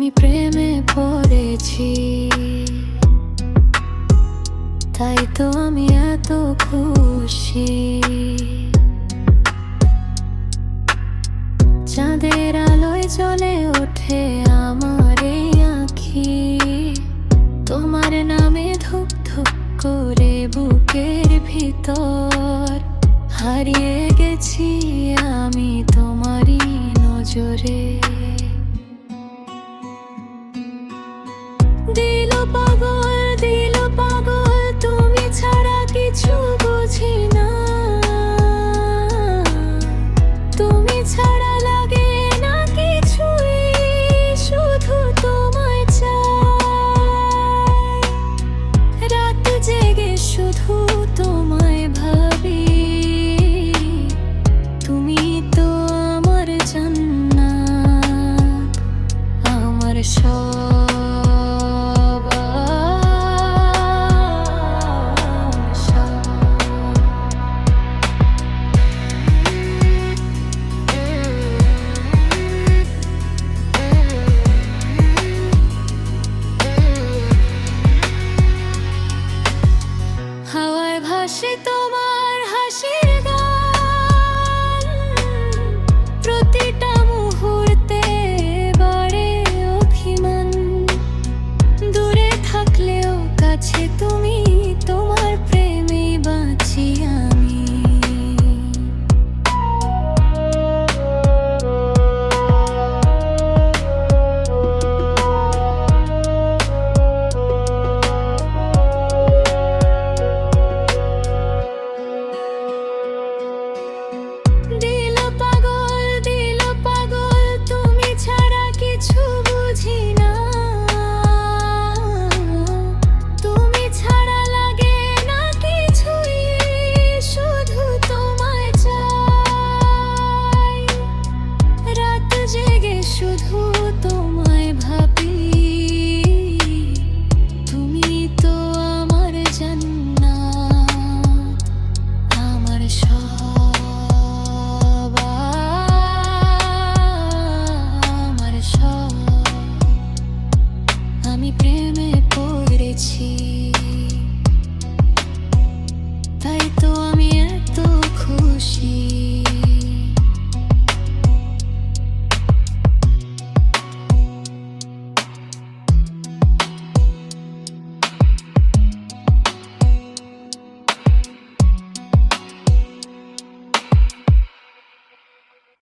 আমি প্রেমে পড়েছি, তাই তো আমি এত খুশি। চাঁদের আলোয় জ্বলে ওঠে আমার এই আঁখি, তোমার নামে ধুক ধুক করে বুকের ভিতর হারিয়ে গেছি আমি তোমারই নজরে। দিল পাগল তুমি ছাড়া কিছু বুঝি না, তুমি ছাড়া লাগে না কিছুই, শুধু তোমায় চাই। রাত জেগে শুধু তোমায় ভাবি, তুমি তো আমার জান্নাত, আমার সব। হাওয়ায় ভাসে তোমার হাসির গান, প্রতিটা মুহূর্তে বাড়ে অভিমান। দূরে থাকলেও কাছে